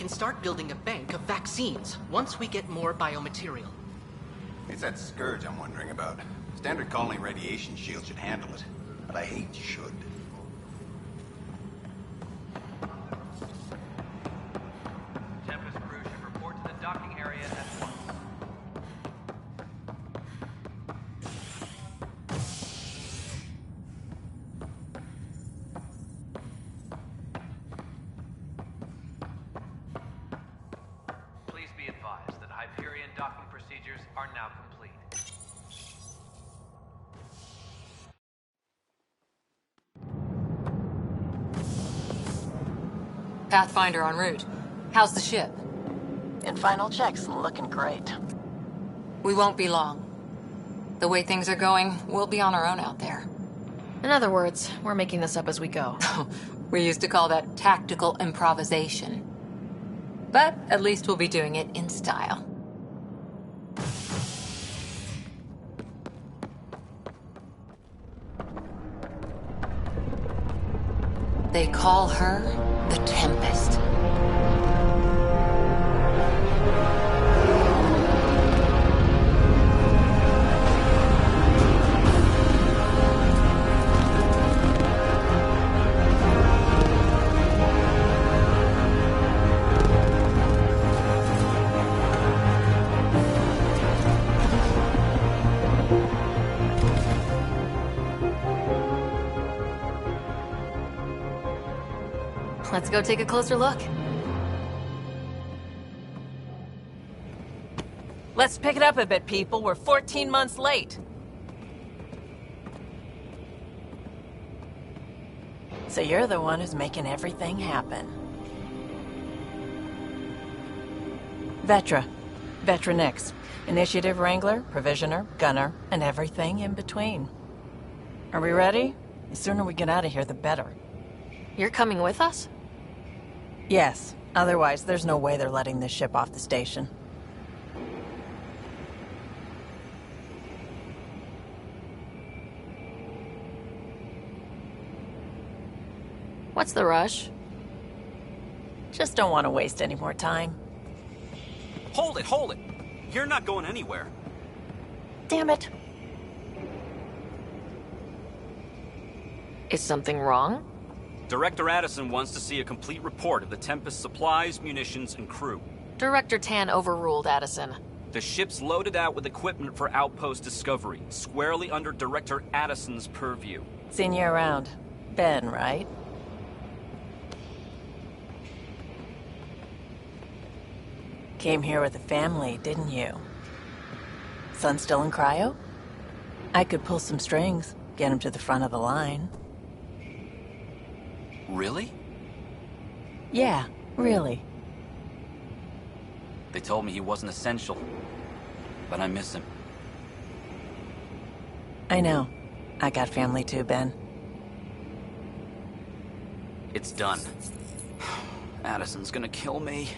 can start building a bank of vaccines once we get more biomaterial. It's that scourge I'm wondering about. Standard colony radiation shield should handle it, but I hate should. Tempest crew should report to the docking area at once. Please be advised that Hyperion docking procedures are now complete. Pathfinder en route. How's the ship? In final checks, looking great. We won't be long. The way things are going, we'll be on our own out there. In other words, we're making this up as we go. We used to call that tactical improvisation. But at least we'll be doing it in style. They call her the Tempest. Let's go take a closer look. Let's pick it up a bit, people. We're 14 months late. So you're the one who's making everything happen. Vetra. Vetronix. Initiative Wrangler, Provisioner, Gunner, and everything in between. Are we ready? The sooner we get out of here, the better. You're coming with us? Yes. Otherwise, there's no way they're letting this ship off the station. What's the rush? Just don't want to waste any more time. Hold it, hold it! You're not going anywhere. Damn it. Is something wrong? Director Addison wants to see a complete report of the Tempest supplies, munitions, and crew. Director Tan overruled Addison. The ship's loaded out with equipment for outpost discovery, squarely under Director Addison's purview. Seen you around. Ben, right? Came here with a family, didn't you? Son still in cryo? I could pull some strings, get him to the front of the line. Really? Yeah, really. They told me he wasn't essential, but I miss him. I know. I got family too, Ben. It's done. Addison's gonna kill me.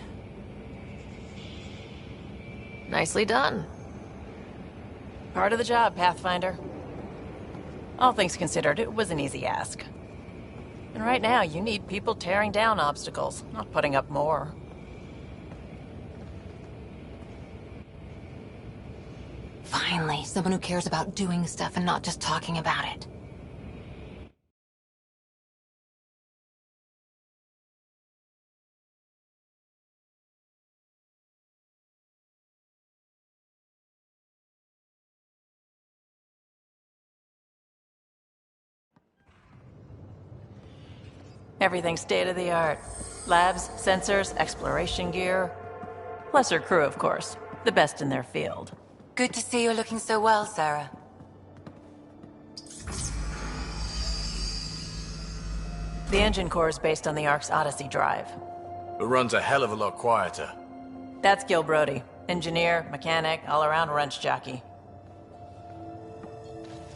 Nicely done. Part of the job, Pathfinder. All things considered, it was an easy ask. And right now, you need people tearing down obstacles, not putting up more. Finally, someone who cares about doing stuff and not just talking about it. Everything's state-of-the-art. Labs, sensors, exploration gear. Lesser crew, of course. The best in their field. Good to see you looking so well, Sarah. The engine core is based on the Ark's Odyssey drive. It runs a hell of a lot quieter. That's Gil Brody. Engineer, mechanic, all-around wrench jockey.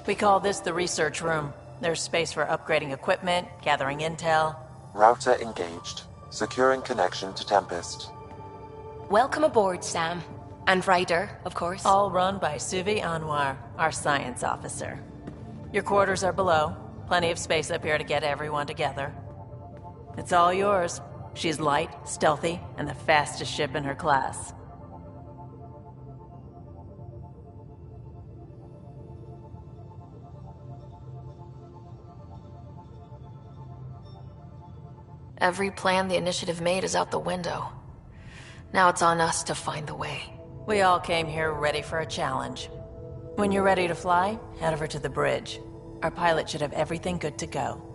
We call this the research room. There's space for upgrading equipment, gathering intel. Router engaged. Securing connection to Tempest. Welcome aboard, Sam. And Ryder, of course. All run by Suvi Anwar, our science officer. Your quarters are below. Plenty of space up here to get everyone together. It's all yours. She's light, stealthy, and the fastest ship in her class. Every plan the Initiative made is out the window. Now it's on us to find the way. We all came here ready for a challenge. When you're ready to fly, head over to the bridge. Our pilot should have everything good to go.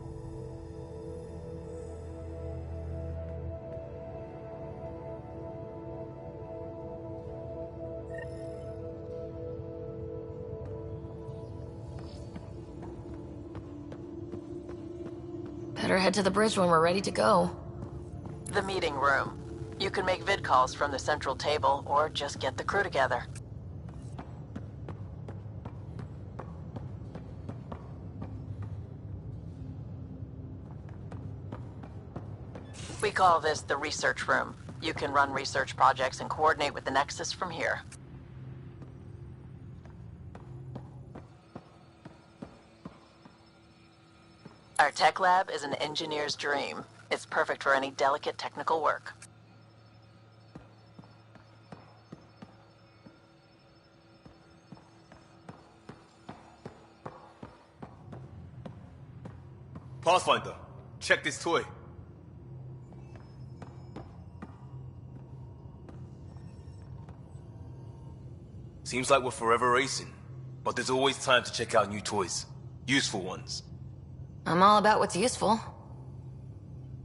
Better head to the bridge when we're ready to go. The meeting room. You can make vid calls from the central table, or just get the crew together. We call this the research room. You can run research projects and coordinate with the Nexus from here. Our tech lab is an engineer's dream. It's perfect for any delicate technical work. Pathfinder, check this toy. Seems like we're forever racing, but there's always time to check out new toys. Useful ones. I'm all about what's useful.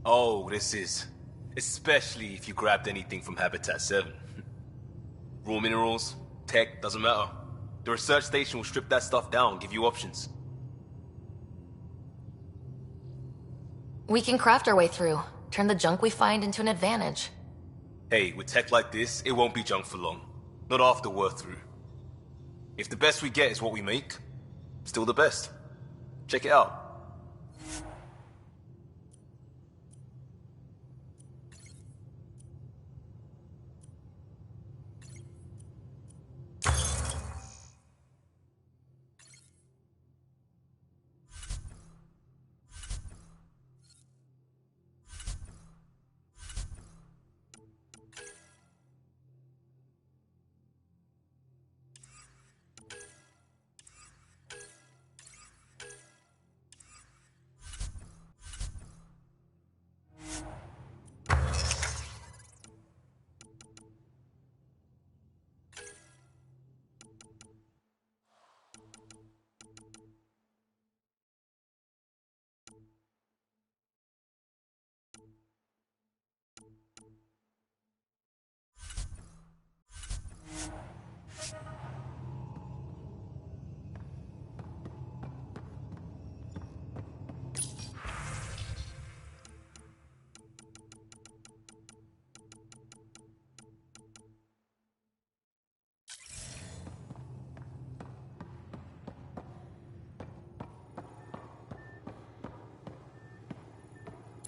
Oh, this is. Especially if you grabbed anything from Habitat 7. Raw minerals, tech, doesn't matter. The research station will strip that stuff down, give you options. We can craft our way through. Turn the junk we find into an advantage. Hey, with tech like this, it won't be junk for long. Not after we're through. If the best we get is what we make, still the best. Check it out.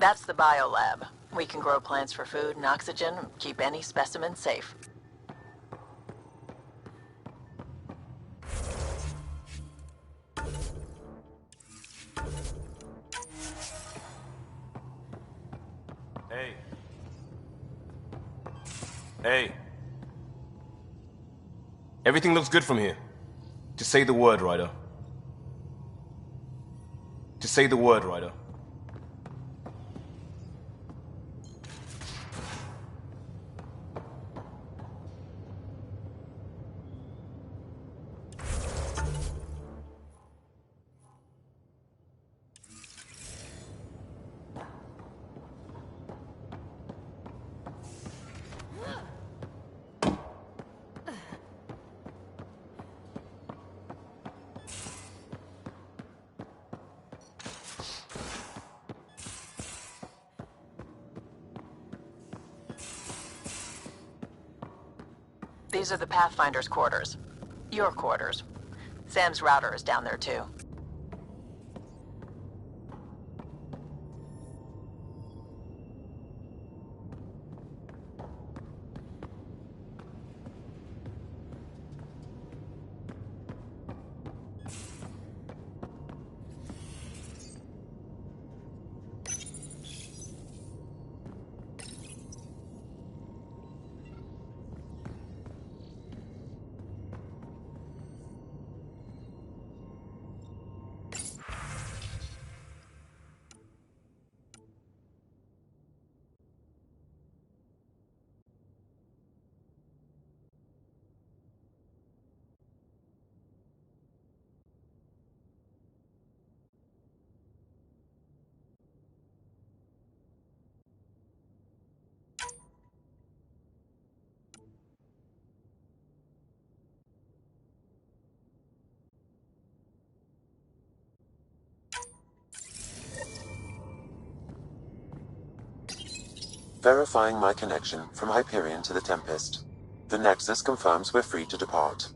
That's the biolab. We can grow plants for food and oxygen, keep any specimen safe. Hey. Hey. Everything looks good from here. Just say the word, Ryder. Just say the word, Ryder. These are the Pathfinder's quarters. Your quarters. Sam's router is down there too. Verifying my connection from Hyperion to the Tempest. The Nexus confirms we're free to depart.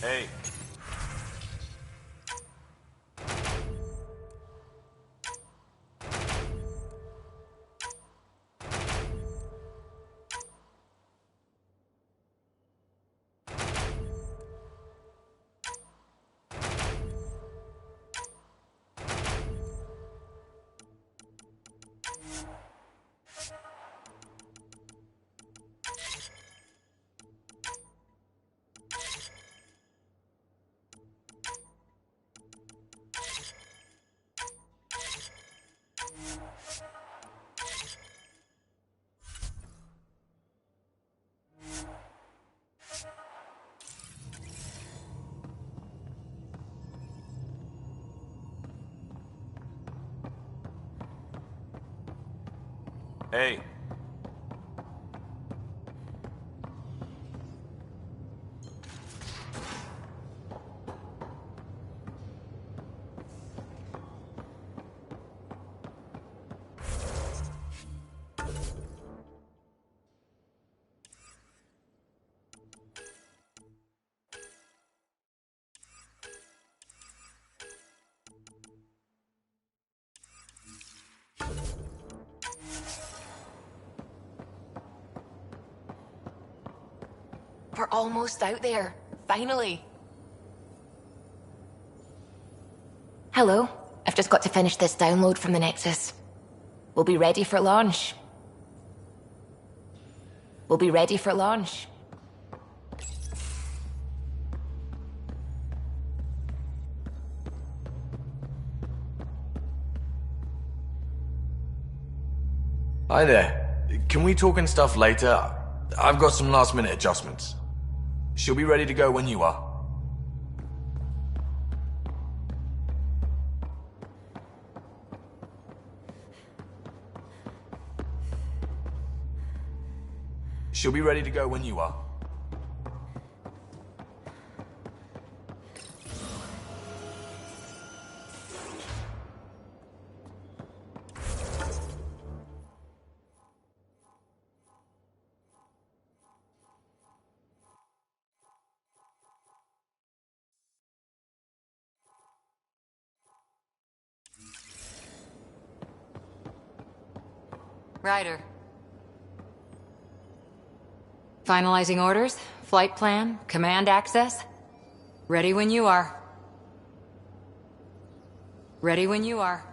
Hey. Hey. We're almost out there. Finally. Hello. I've just got to finish this download from the Nexus. We'll be ready for launch. We'll be ready for launch. Hi there. Can we talk and stuff later? I've got some last-minute adjustments. She'll be ready to go when you are. She'll be ready to go when you are. Ryder. Finalizing orders, flight plan, command access. Ready when you are. Ready when you are.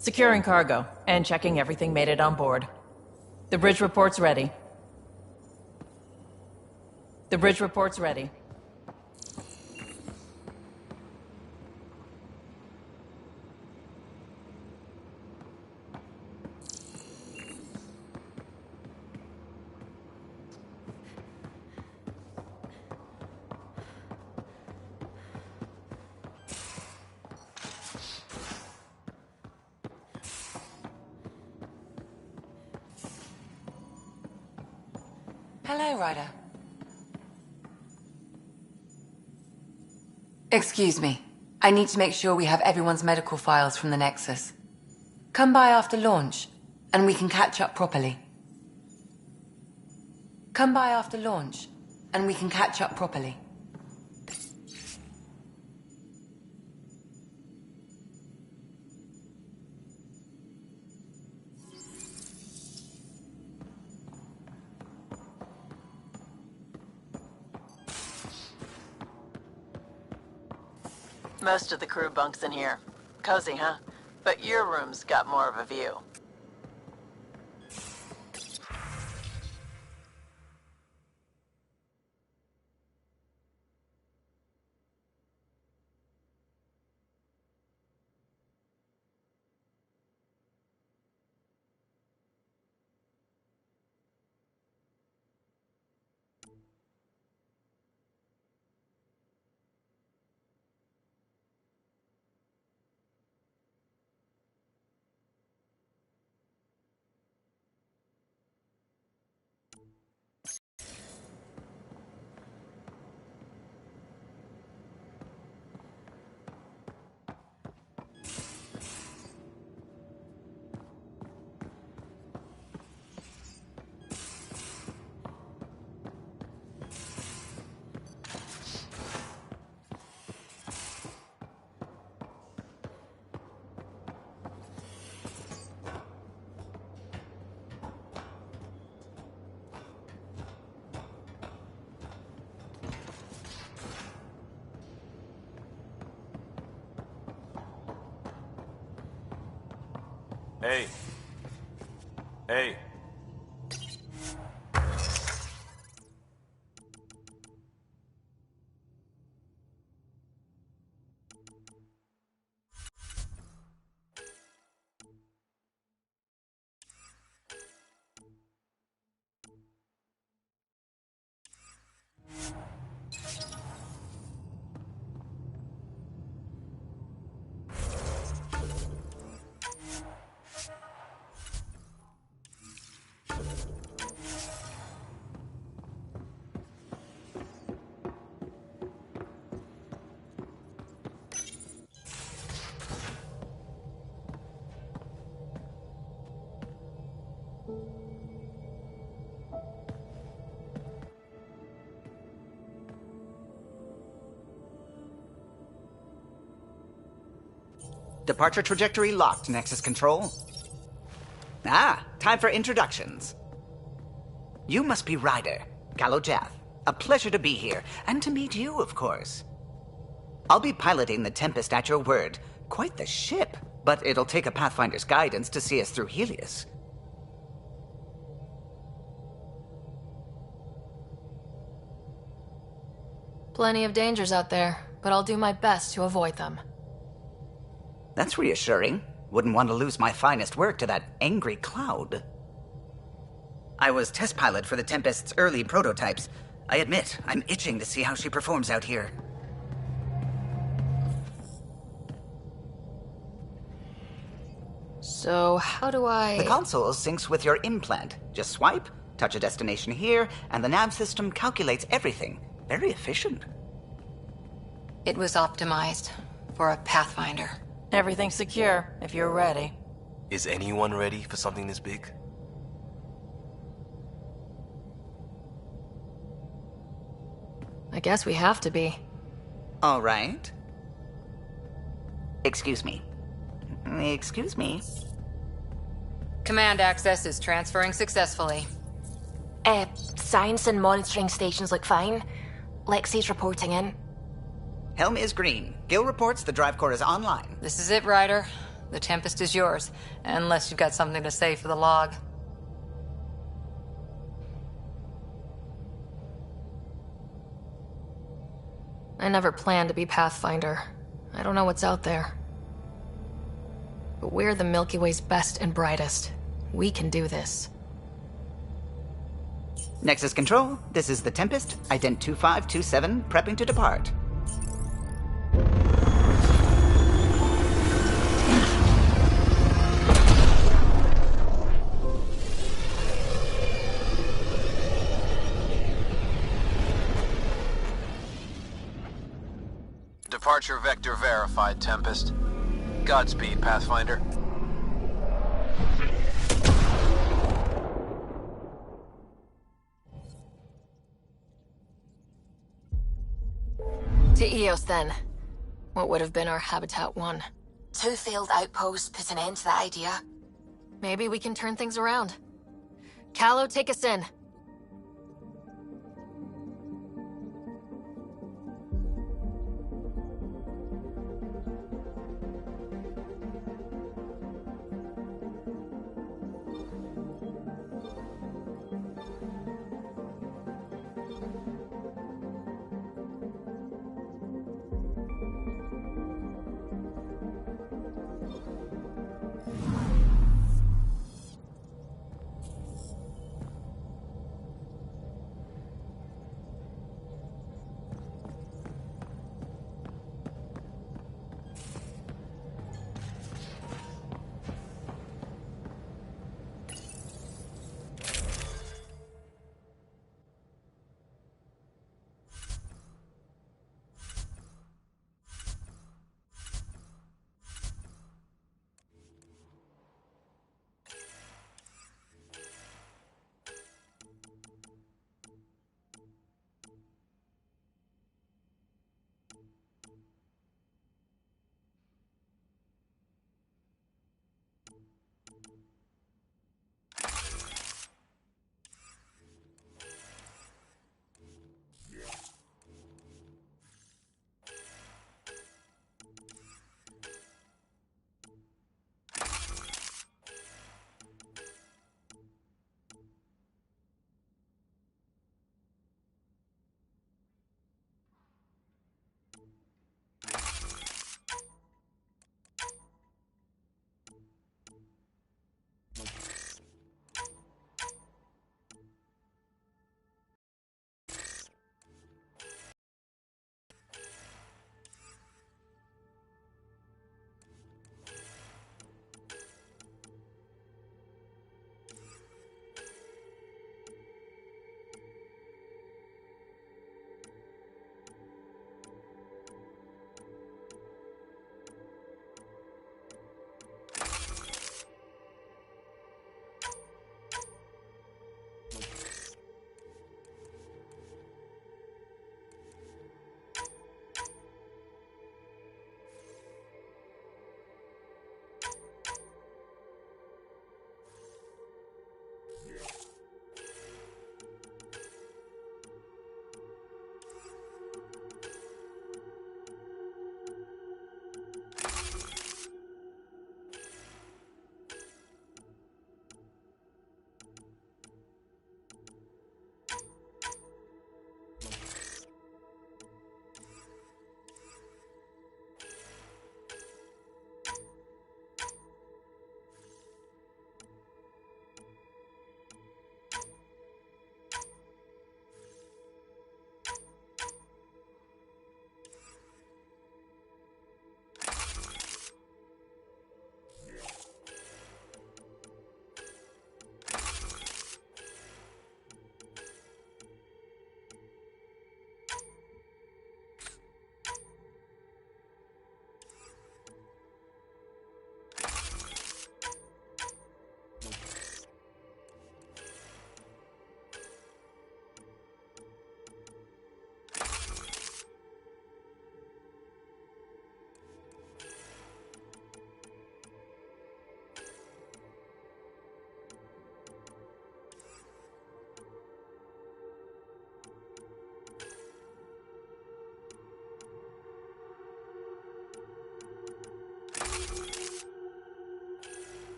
Securing cargo, and checking everything made it on board. The bridge report's ready. The bridge report's ready. Hello, Ryder. Excuse me. I need to make sure we have everyone's medical files from the Nexus. Come by after launch, and we can catch up properly. Come by after launch, and we can catch up properly. Most of the crew bunks in here. Cozy, huh? But your room's got more of a view. Hey. Hey. Departure trajectory locked, Nexus Control. Ah, time for introductions. You must be Ryder, Kalojath. A pleasure to be here, and to meet you, of course. I'll be piloting the Tempest at your word. Quite the ship, but it'll take a Pathfinder's guidance to see us through Helios. Plenty of dangers out there, but I'll do my best to avoid them. That's reassuring. Wouldn't want to lose my finest work to that angry cloud. I was test pilot for the Tempest's early prototypes. I admit, I'm itching to see how she performs out here. So, how do I... The console syncs with your implant. Just swipe, touch a destination here, and the nav system calculates everything. Very efficient. It was optimized for a Pathfinder. Everything's secure, if you're ready. Is anyone ready for something this big? I guess we have to be. All right. Excuse me. Excuse me. Command access is transferring successfully. Science and monitoring stations look fine. Lexi's reporting in. Helm is green. Gil reports the drive core is online. This is it, Ryder. The Tempest is yours, unless you've got something to say for the log. I never planned to be Pathfinder. I don't know what's out there. But we're the Milky Way's best and brightest. We can do this. Nexus Control, this is the Tempest, Ident 2527, prepping to depart. Departure vector verified, Tempest. Godspeed, Pathfinder. To Eos, then. What would have been our Habitat 1? 2 failed outposts put an end to that idea. Maybe we can turn things around. Callow, take us in.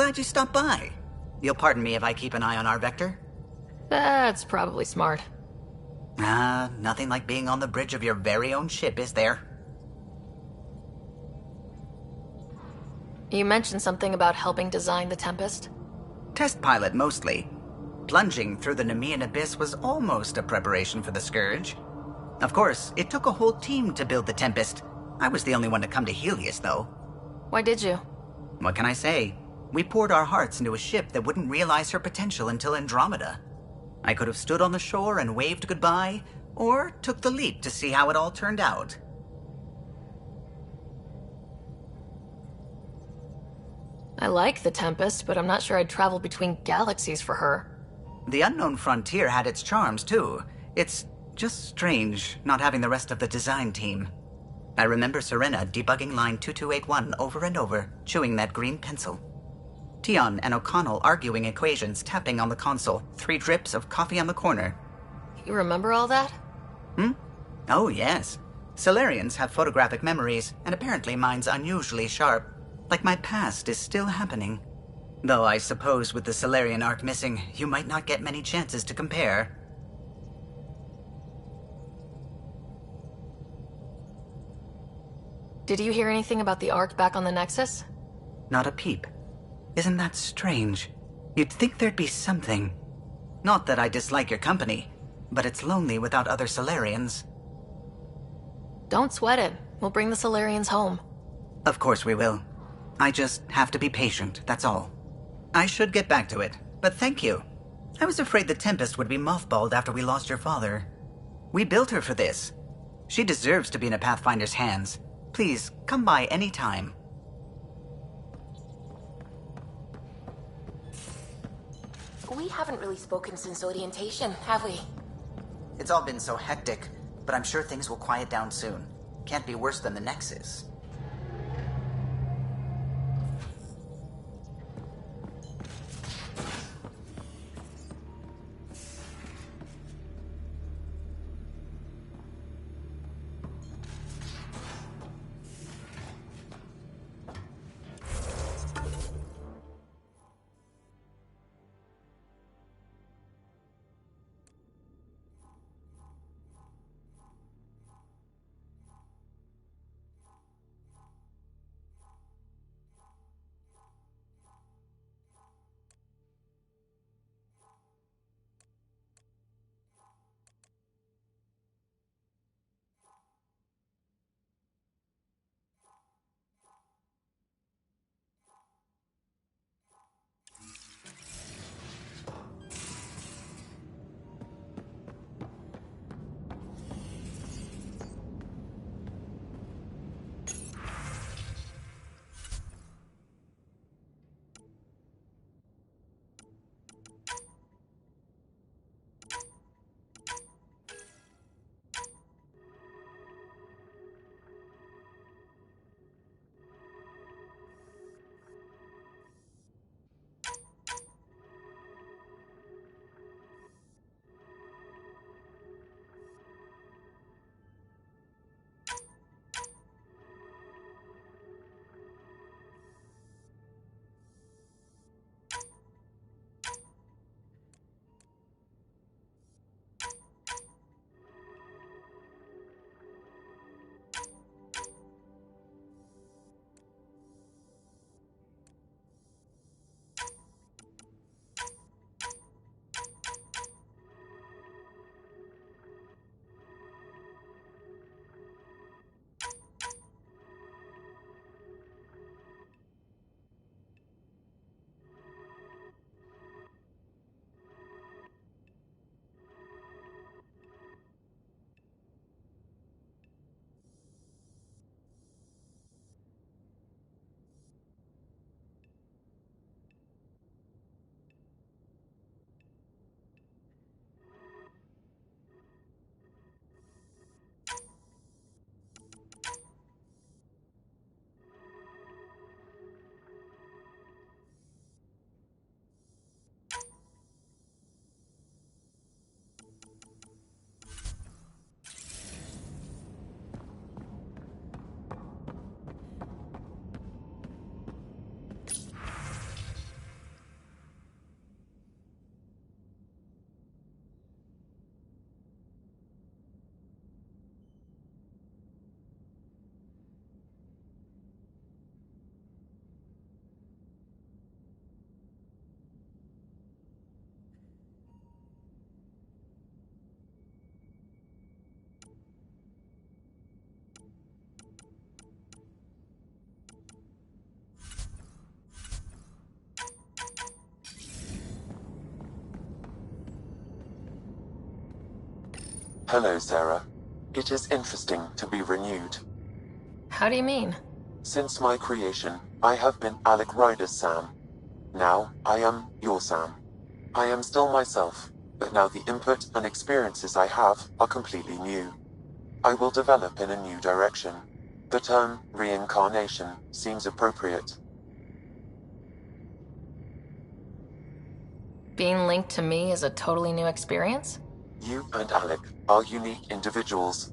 glad you stopped by. You'll pardon me if I keep an eye on our vector? That's probably smart. Nothing like being on the bridge of your very own ship, is there? You mentioned something about helping design the Tempest? Test pilot, mostly. Plunging through the Nemean abyss was almost a preparation for the Scourge. Of course, it took a whole team to build the Tempest. I was the only one to come to Helios, though. Why did you? What can I say? We poured our hearts into a ship that wouldn't realize her potential until Andromeda. I could have stood on the shore and waved goodbye, or took the leap to see how it all turned out. I like the Tempest, but I'm not sure I'd travel between galaxies for her. The unknown frontier had its charms, too. It's just strange not having the rest of the design team. I remember Serena debugging line 2281 over and over, chewing that green pencil. Tion and O'Connell arguing equations, tapping on the console, 3 drips of coffee on the corner. You remember all that? Oh, yes. Solarians have photographic memories, and apparently mine's unusually sharp. Like my past is still happening. Though I suppose with the Solarian arc missing, you might not get many chances to compare. Did you hear anything about the Ark back on the Nexus? Not a peep. Isn't that strange? You'd think there'd be something. Not that I dislike your company, but it's lonely without other Solarians. Don't sweat it. We'll bring the Solarians home. Of course we will. I just have to be patient, that's all. I should get back to it, but thank you. I was afraid the Tempest would be mothballed after we lost your father. We built her for this. She deserves to be in a Pathfinder's hands. Please, come by any time. We haven't really spoken since orientation, have we? It's all been so hectic, but I'm sure things will quiet down soon. Can't be worse than the Nexus. Hello, Sarah. It is interesting to be renewed. How do you mean? Since my creation, I have been Alec Ryder's Sam. Now, I am your Sam. I am still myself, but now the input and experiences I have are completely new. I will develop in a new direction. The term reincarnation seems appropriate. Being linked to me is a totally new experience? You and Alec are unique individuals.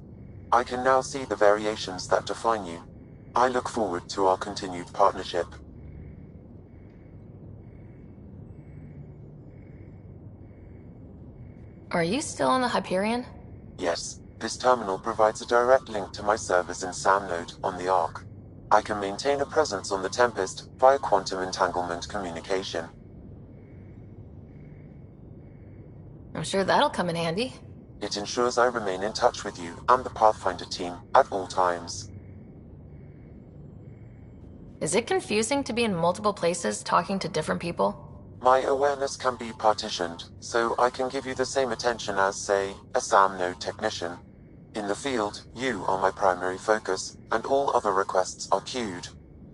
I can now see the variations that define you. I look forward to our continued partnership. Are you still on the Hyperion? Yes, this terminal provides a direct link to my servers in SAM node on the Ark. I can maintain a presence on the Tempest via quantum entanglement communication. I'm sure that'll come in handy. It ensures I remain in touch with you and the Pathfinder team at all times. Is it confusing to be in multiple places talking to different people? My awareness can be partitioned, so I can give you the same attention as, say, a SAM node technician. In the field, you are my primary focus, and all other requests are queued.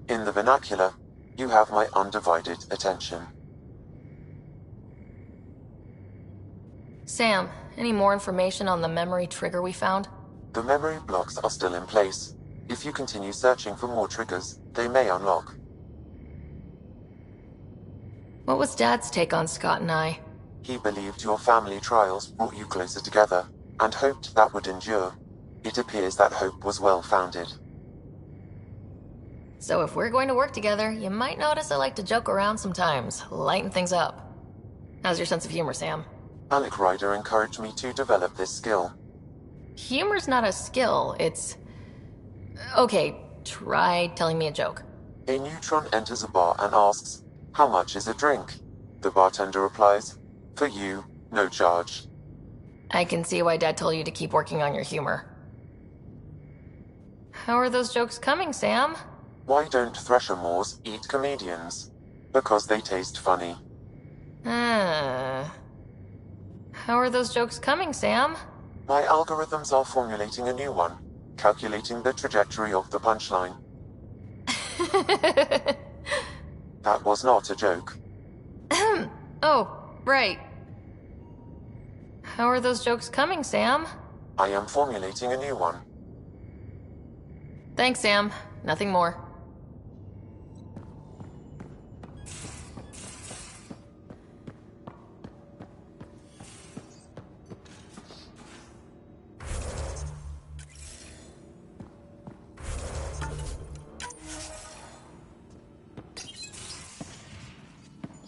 In the vernacular, you have my undivided attention. Sam, any more information on the memory trigger we found? The memory blocks are still in place. If you continue searching for more triggers, they may unlock. What was Dad's take on Scott and I? He believed your family trials brought you closer together, and hoped that would endure. It appears that hope was well-founded. So if we're going to work together, you might notice I like to joke around sometimes, lighten things up. How's your sense of humor, Sam? Alec Ryder encouraged me to develop this skill. Humor's not a skill, it's... Okay, try telling me a joke. A neutron enters a bar and asks, "How much is a drink?" The bartender replies, "For you, no charge." I can see why Dad told you to keep working on your humor. How are those jokes coming, Sam? Why don't Thresher Moors eat comedians? Because they taste funny. How are those jokes coming, Sam? My algorithms are formulating a new one, calculating the trajectory of the punchline. That was not a joke. Oh, right. How are those jokes coming, Sam? I am formulating a new one. Thanks, Sam. Nothing more.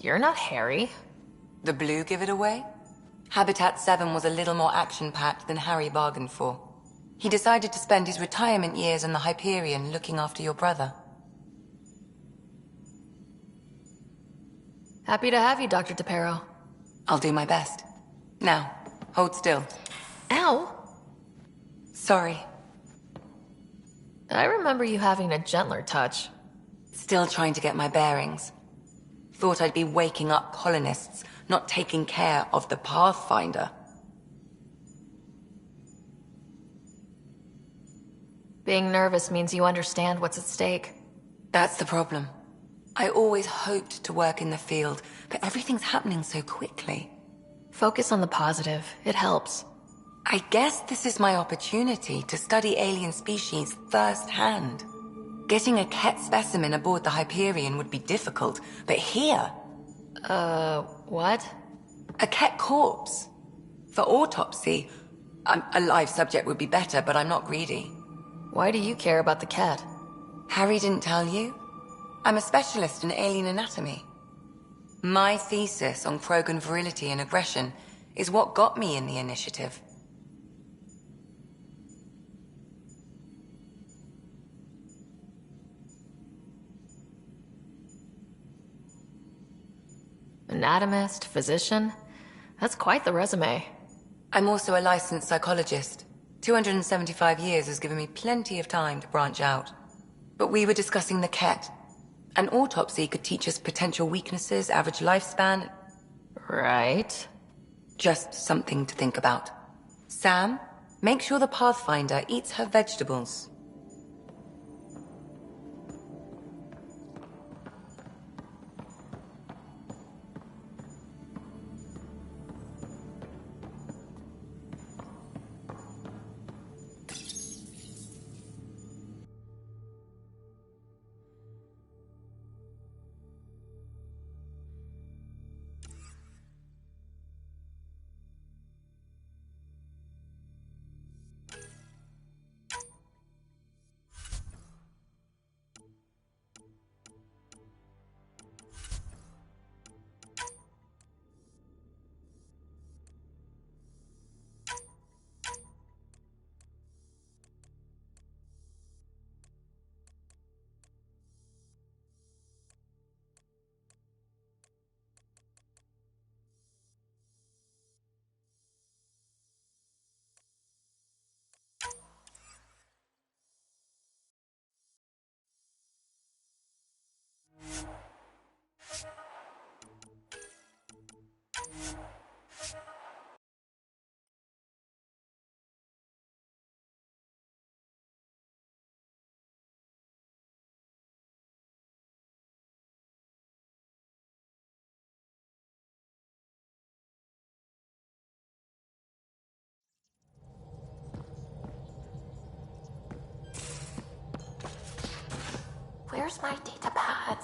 You're not Harry. The blue give it away? Habitat 7 was a little more action-packed than Harry bargained for. He decided to spend his retirement years in the Hyperion looking after your brother. Happy to have you, Dr. DePero. I'll do my best. Now, hold still. Ow! Sorry. I remember you having a gentler touch. Still trying to get my bearings. Thought I'd be waking up colonists, not taking care of the Pathfinder. Being nervous means you understand what's at stake. That's the problem. I always hoped to work in the field, but everything's happening so quickly. Focus on the positive. It helps. I guess this is my opportunity to study alien species firsthand. Getting a Ket specimen aboard the Hyperion would be difficult, but here... what? A Ket corpse. For autopsy, a live subject would be better, but I'm not greedy. Why do you care about the Ket? Harry didn't tell you? I'm a specialist in alien anatomy. My thesis on Krogan virility and aggression is what got me in the initiative. Anatomist, physician? That's quite the resume. I'm also a licensed psychologist. 275 years has given me plenty of time to branch out. But we were discussing the Ket. An autopsy could teach us potential weaknesses, average lifespan. Right. Just something to think about. Sam, Make sure the Pathfinder eats her vegetables. Where's my data pad?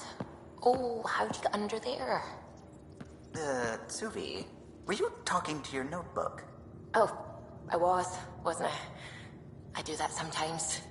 Oh, how'd you get under there? Suvi, were you talking to your notebook? Oh, I wasn't I? I do that sometimes.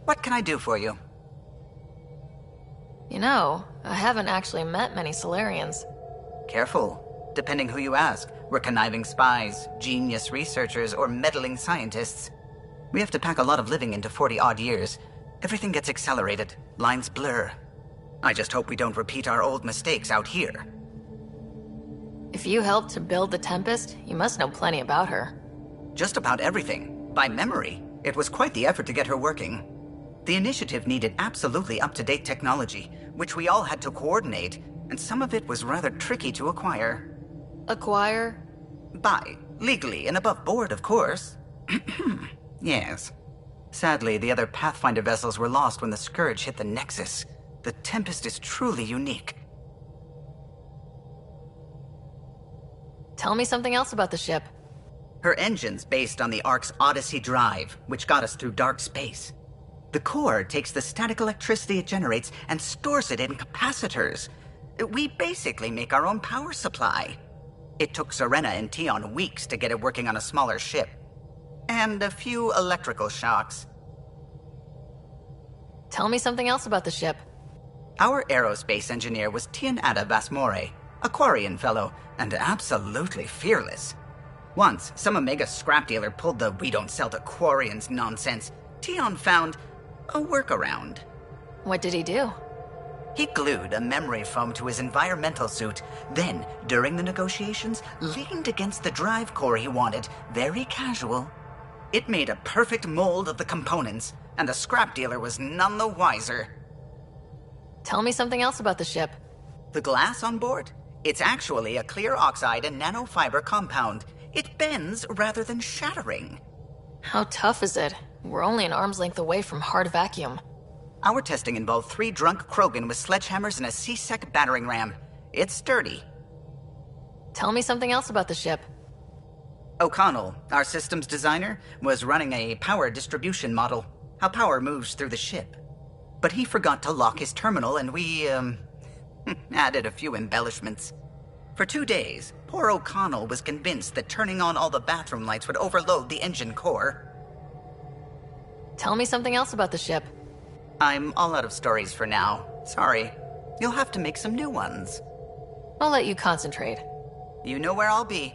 What can I do for you? You know, I haven't actually met many Solarians. Careful. Depending who you ask, we're conniving spies, genius researchers, or meddling scientists. We have to pack a lot of living into 40-odd years. Everything gets accelerated. Lines blur. I just hope we don't repeat our old mistakes out here. If you helped to build the Tempest, you must know plenty about her. Just about everything. By memory. It was quite the effort to get her working. The initiative needed absolutely up-to-date technology, which we all had to coordinate, and some of it was rather tricky to acquire. Acquire? Buy. Legally and above board, of course. Yes. Sadly, the other Pathfinder vessels were lost when the Scourge hit the Nexus. The Tempest is truly unique. Tell me something else about the ship. Her engine's based on the Ark's Odyssey drive, which got us through dark space. The core takes the static electricity it generates and stores it in capacitors. We basically make our own power supply. It took Serena and Tion weeks to get it working on a smaller ship. And a few electrical shocks. Tell me something else about the ship. Our aerospace engineer was Tianada Vasmore, a Quarian fellow, and absolutely fearless. Once, some Omega scrap dealer pulled the "we don't sell to Quarians" nonsense. Tion found a workaround. What did he do? He glued a memory foam to his environmental suit, then, during the negotiations, leaned against the drive core he wanted, very casual. It made a perfect mold of the components, and the scrap dealer was none the wiser. Tell me something else about the ship. The glass on board? It's actually a clear oxide and nanofiber compound. It bends rather than shattering. How tough is it? We're only an arm's length away from hard vacuum. Our testing involved 3 drunk Krogan with sledgehammers and a C-Sec battering ram. It's sturdy. Tell me something else about the ship. O'Connell, our systems designer, was running a power distribution model, how power moves through the ship. But he forgot to lock his terminal and we, added a few embellishments. For 2 days, poor O'Connell was convinced that turning on all the bathroom lights would overload the engine core. Tell me something else about the ship. I'm all out of stories for now. Sorry. You'll have to make some new ones. I'll let you concentrate. You know where I'll be.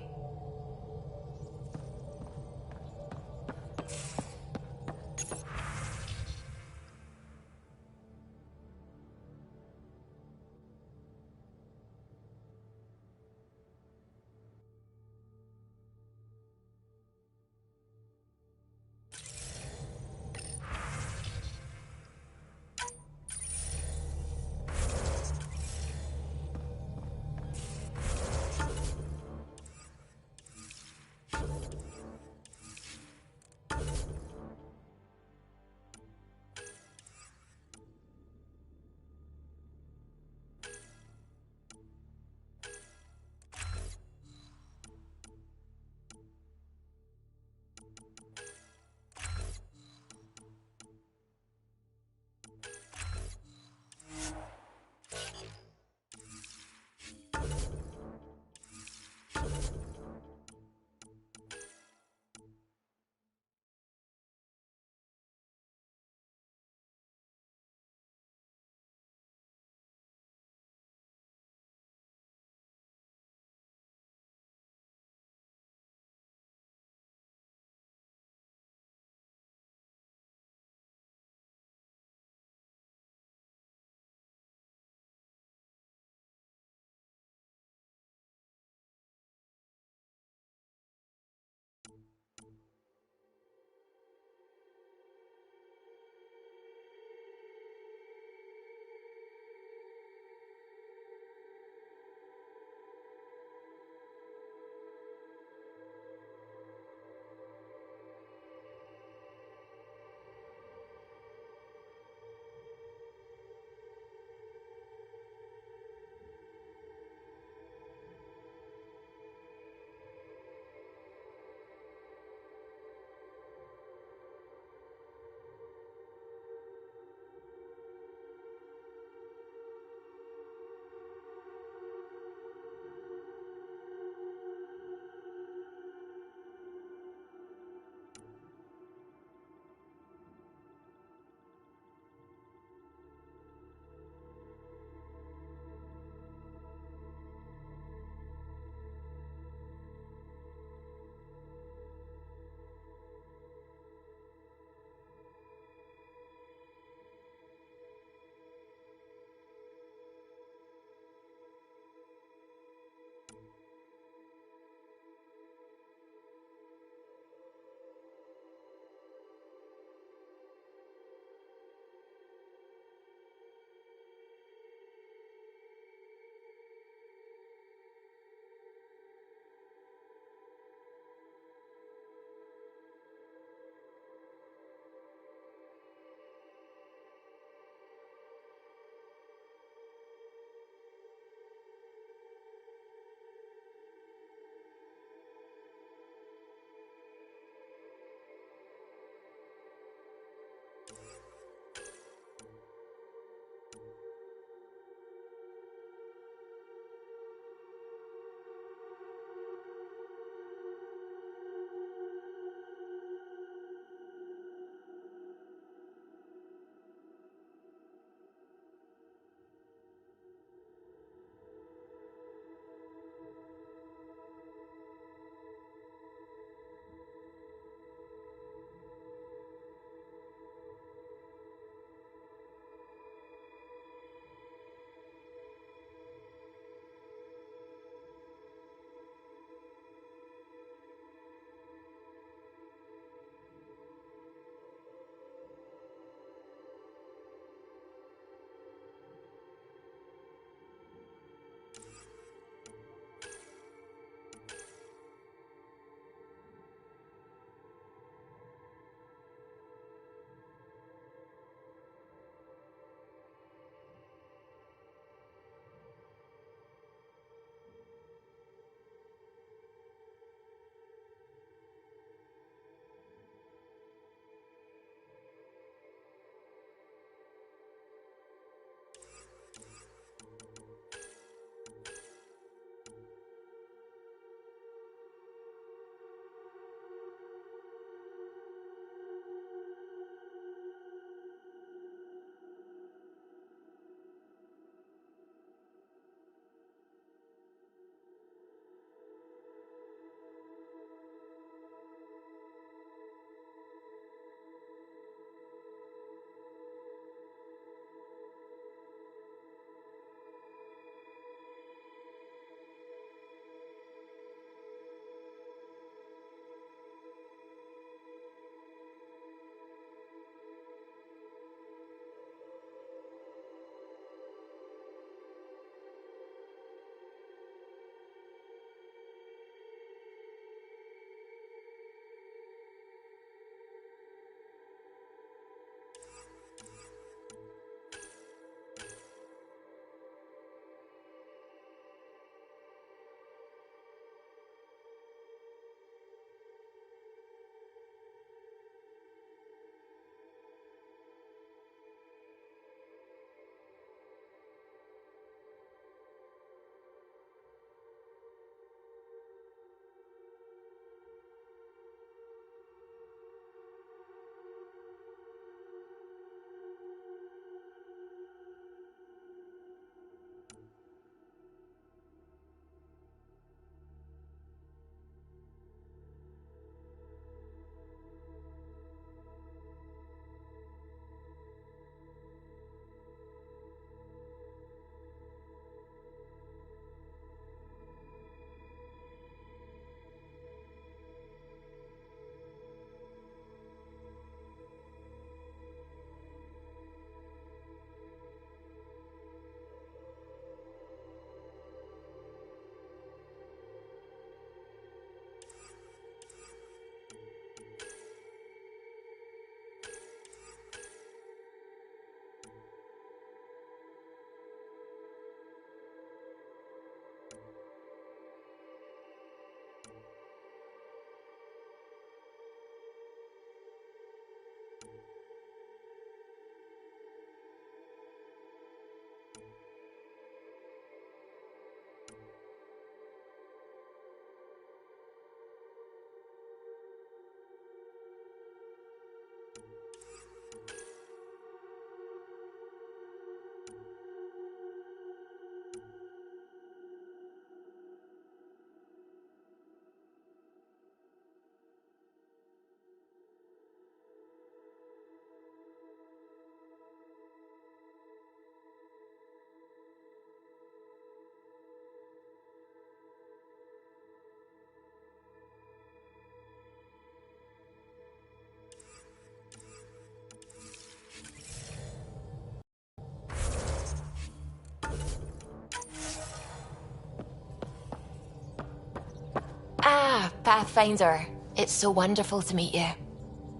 Pathfinder, it's so wonderful to meet you.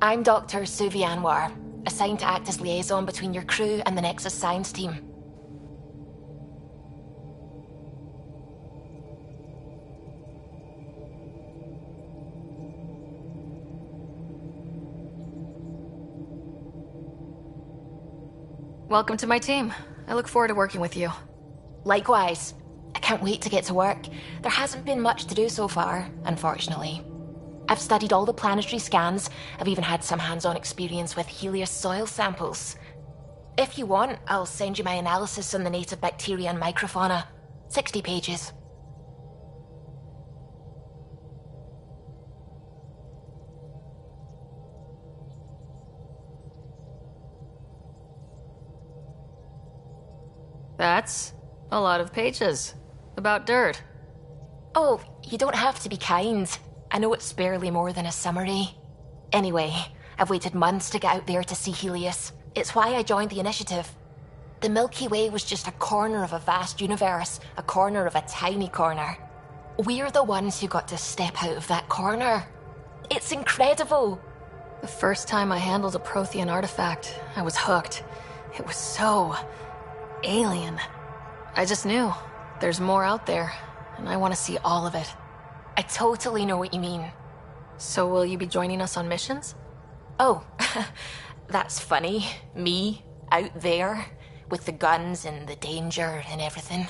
I'm Dr. Suvi Anwar, assigned to act as liaison between your crew and the Nexus science team. Welcome to my team. I look forward to working with you. Likewise. I can't wait to get to work. There hasn't been much to do so far, unfortunately. I've studied all the planetary scans. I've even had some hands-on experience with Helios soil samples. If you want, I'll send you my analysis on the native bacteria and microfauna. 60 pages. That's a lot of pages. About dirt. Oh, you don't have to be kind. I know it's barely more than a summary. Anyway, I've waited months to get out there to see Helios. It's why I joined the initiative. The Milky Way was just a corner of a vast universe, a corner of a tiny corner. We're the ones who got to step out of that corner. It's incredible. The first time I handled a Prothean artifact, I was hooked. It was so alien. I just knew there's more out there, and I want to see all of it. I totally know what you mean. So will you be joining us on missions? Oh, that's funny. Me, out there, with the guns and the danger and everything.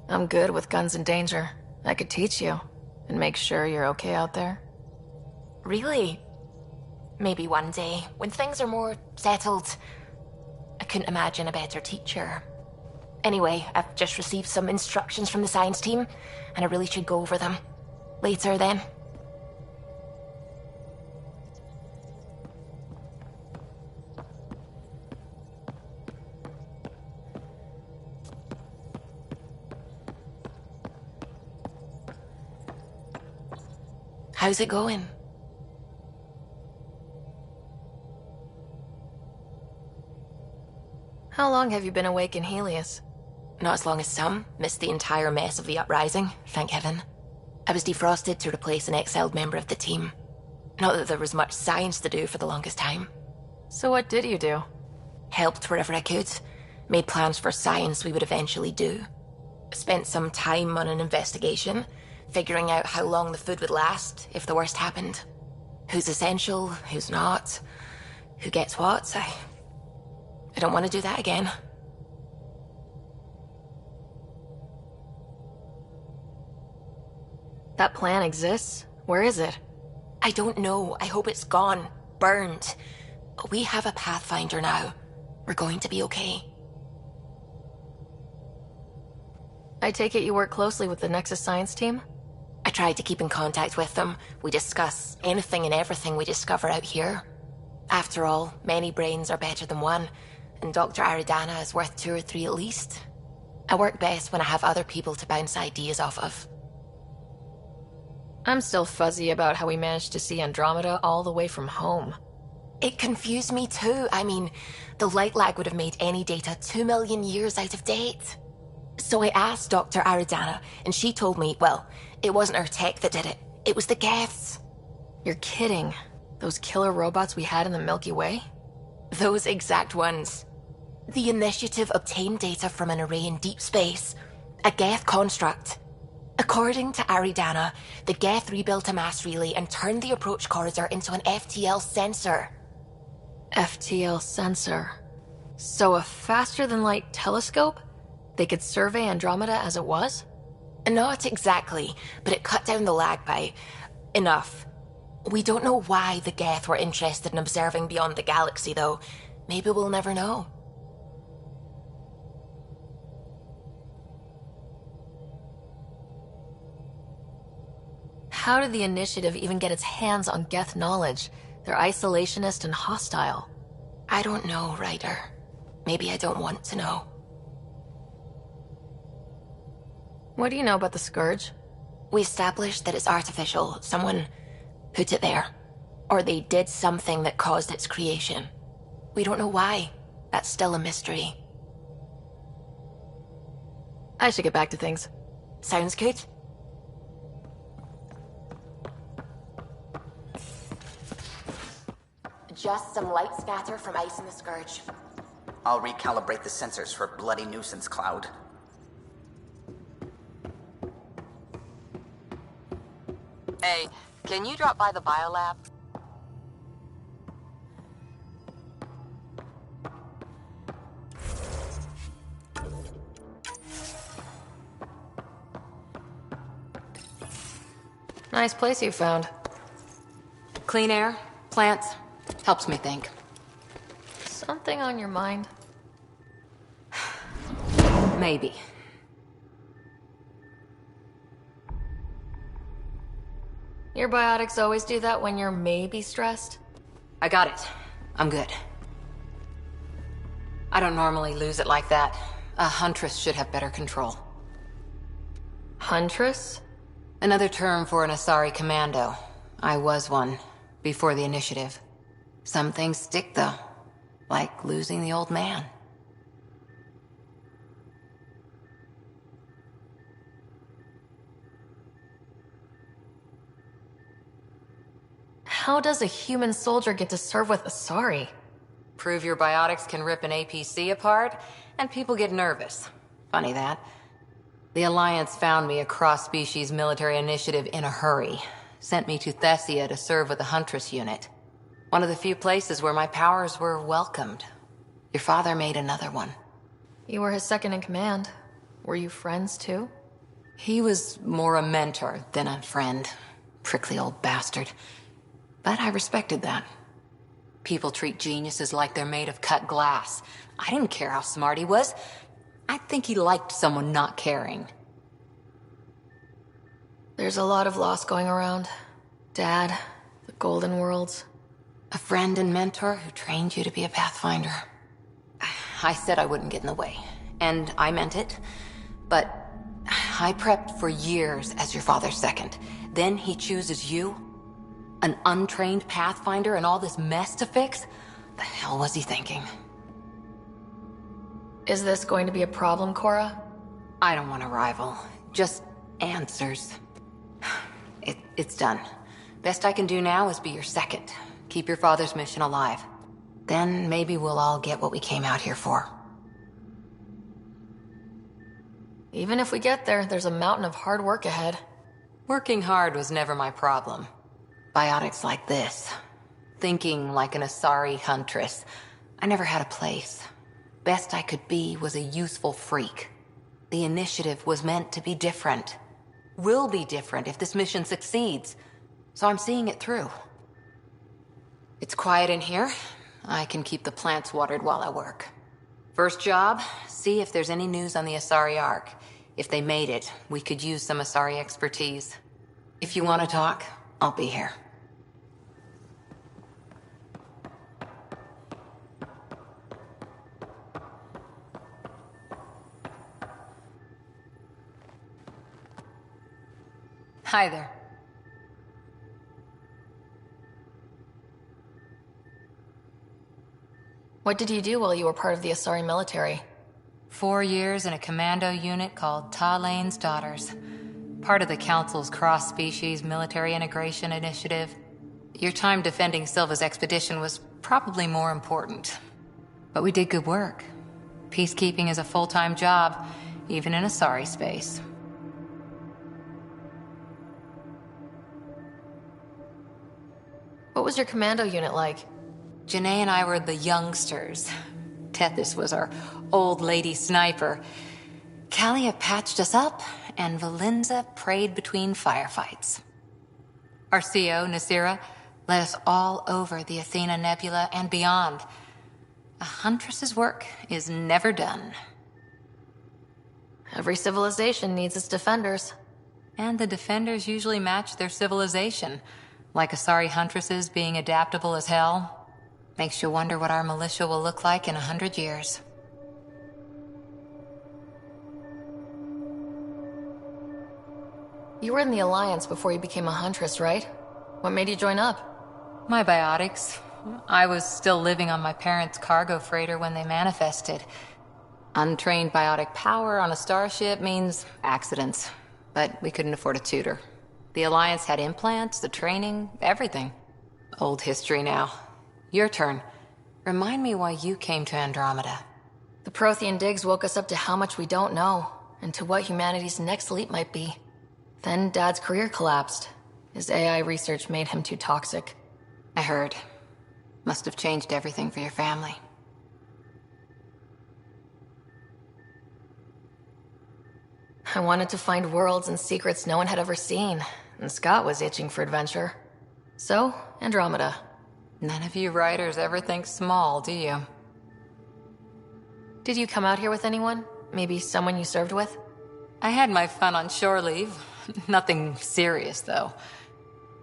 I'm good with guns and danger. I could teach you, and make sure you're okay out there. Really? Maybe one day, when things are more settled. I couldn't imagine a better teacher. Anyway, I've just received some instructions from the science team, and I really should go over them. Later, then. How's it going? How long have you been awake in Helios? Not as long as some. Missed the entire mess of the uprising, thank heaven. I was defrosted to replace an exiled member of the team. Not that there was much science to do for the longest time. So what did you do? Helped wherever I could. Made plans for science we would eventually do. Spent some time on an investigation, figuring out how long the food would last if the worst happened. Who's essential, who's not, who gets what. I don't want to do that again. That plan exists? Where is it? I don't know. I hope it's gone. Burned. We have a Pathfinder now. We're going to be okay. I take it you work closely with the Nexus science team? I try to keep in contact with them. We discuss anything and everything we discover out here. After all, many brains are better than one, and Dr. Aridana is worth 2 or 3 at least. I work best when I have other people to bounce ideas off of. I'm still fuzzy about how we managed to see Andromeda all the way from home. It confused me too. I mean, the light lag would have made any data 2 million years out of date. So I asked Dr. Aridana, and she told me, well, it wasn't her tech that did it. It was the Geths. You're kidding. Those killer robots we had in the Milky Way? Those exact ones. The Initiative obtained data from an array in deep space, a Geth construct. According to Aridana, the Geth rebuilt a mass relay and turned the approach corridor into an FTL sensor. FTL sensor. So a faster-than-light telescope? They could survey Andromeda as it was? Not exactly, but it cut down the lag by enough. We don't know why the Geth were interested in observing beyond the galaxy, though. Maybe we'll never know. How did the Initiative even get its hands on Geth knowledge? They're isolationist and hostile. I don't know, Ryder. Maybe I don't want to know. What do you know about the Scourge? We established that it's artificial. Someone put it there. Or they did something that caused its creation. We don't know why. That's still a mystery. I should get back to things. Sounds good. Just some light scatter from ice in the Scourge. I'll recalibrate the sensors for bloody nuisance cloud. Hey, can you drop by the biolab? Nice place you found. Clean air, plants, helps me think. Something on your mind? Maybe. Your biotics always do that when you're maybe stressed? I got it. I'm good. I don't normally lose it like that. A huntress should have better control. Huntress? Another term for an Asari commando. I was one, before the initiative. Some things stick, though. Like losing the old man. How does a human soldier get to serve with Asari? Prove your biotics can rip an APC apart, and people get nervous. Funny that. The Alliance found me a cross-species military initiative in a hurry. Sent me to Thessia to serve with the Huntress unit. One of the few places where my powers were welcomed. Your father made another one. You were his second in command. Were you friends too? He was more a mentor than a friend. Prickly old bastard. But I respected that. People treat geniuses like they're made of cut glass. I didn't care how smart he was. I think he liked someone not caring. There's a lot of loss going around. Dad, the Golden Worlds. A friend and mentor who trained you to be a Pathfinder. I said I wouldn't get in the way, and I meant it. But I prepped for years as your father's second. Then he chooses you? An untrained Pathfinder and all this mess to fix? The hell was he thinking? Is this going to be a problem, Cora? I don't want a rival. Just answers. It's done. Best I can do now is be your second. Keep your father's mission alive. Then maybe we'll all get what we came out here for. Even if we get there, there's a mountain of hard work ahead. Working hard was never my problem. Biotics like this. Thinking like an Asari huntress. I never had a place. Best I could be was a useful freak. The initiative was meant to be different. Will be different if this mission succeeds. So I'm seeing it through. It's quiet in here. I can keep the plants watered while I work. First job, see if there's any news on the Asari Ark. If they made it, we could use some Asari expertise. If you want to talk, I'll be here. Hi there. What did you do while you were part of the Asari military? 4 years in a commando unit called Talane's Daughters. Part of the Council's cross-species military integration initiative. Your time defending Silva's expedition was probably more important. But we did good work. Peacekeeping is a full-time job, even in Asari space. What was your commando unit like? Janae and I were the youngsters. Tethys was our old lady sniper. Kalia patched us up, and Valenza prayed between firefights. Our CO, Nasira, led us all over the Athena Nebula and beyond. A huntress's work is never done. Every civilization needs its defenders. And the defenders usually match their civilization. Like Asari huntresses being adaptable as hell. Makes you wonder what our militia will look like in 100 years. You were in the Alliance before you became a huntress, right? What made you join up? My biotics. I was still living on my parents' cargo freighter when they manifested. Untrained biotic power on a starship means accidents, but we couldn't afford a tutor. The Alliance had implants, the training, everything. Old history now. Your turn. Remind me why you came to Andromeda. The Prothean digs woke us up to how much we don't know, and to what humanity's next leap might be. Then Dad's career collapsed. His AI research made him too toxic. I heard. Must have changed everything for your family. I wanted to find worlds and secrets no one had ever seen, and Scott was itching for adventure. So, Andromeda. None of you writers ever think small, do you? Did you come out here with anyone? Maybe someone you served with? I had my fun on shore leave. Nothing serious, though.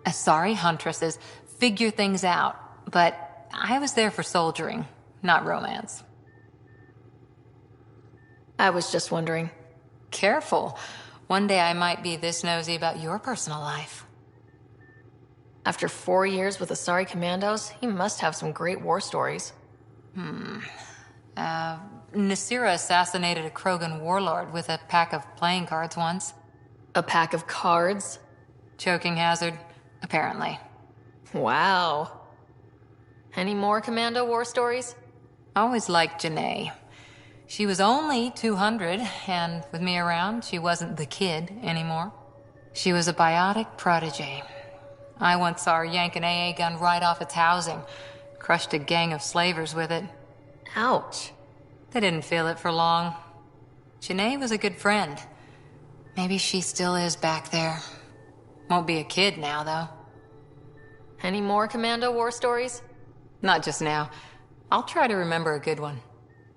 Asari huntresses figure things out, but I was there for soldiering, not romance. I was just wondering. Careful. One day I might be this nosy about your personal life. After 4 years with Asari commandos, he must have some great war stories. Nasira assassinated a Krogan warlord with a pack of playing cards once. A pack of cards? Choking hazard, apparently. Wow. Any more commando war stories? Always liked Janae. She was only 200, and with me around, she wasn't the kid anymore. She was a biotic protege. I once saw her yank an AA gun right off its housing, crushed a gang of slavers with it. Ouch. They didn't feel it for long. Janae was a good friend. Maybe she still is back there. Won't be a kid now, though. Any more commando war stories? Not just now. I'll try to remember a good one.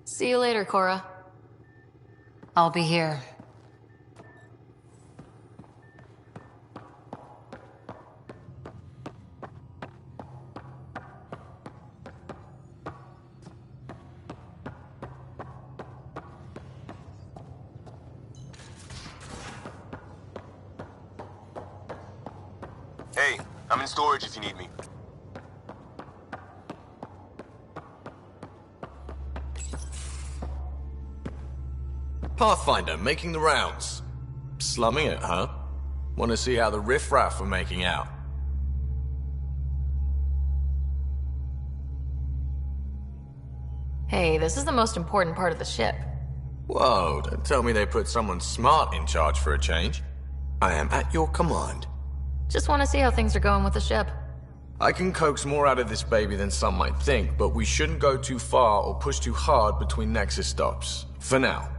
See you later, Cora. I'll be here. Hey, I'm in storage if you need me. Pathfinder, making the rounds. Slumming it, huh? Want to see how the riffraff are making out? Hey, this is the most important part of the ship. Whoa, don't tell me they put someone smart in charge for a change. I am at your command. Just want to see how things are going with the ship. I can coax more out of this baby than some might think, but we shouldn't go too far or push too hard between Nexus stops. For now.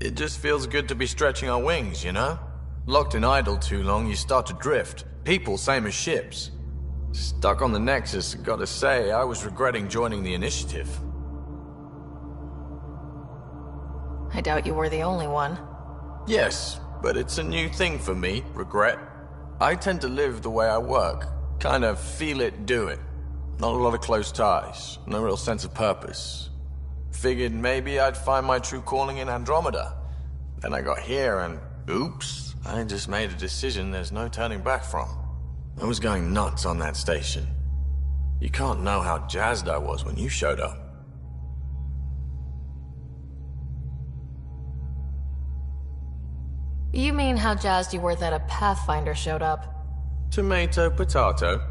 It just feels good to be stretching our wings, you know? Locked in idle too long, you start to drift. People, same as ships. Stuck on the Nexus, gotta say, I was regretting joining the Initiative. I doubt you were the only one. Yes, but it's a new thing for me, regret. I tend to live the way I work. Kind of feel it, do it. Not a lot of close ties, no real sense of purpose. Figured maybe I'd find my true calling in Andromeda. Then I got here and, oops, I just made a decision there's no turning back from. I was going nuts on that station. You can't know how jazzed I was when you showed up. You mean how jazzed you were that a Pathfinder showed up? Tomato, potato.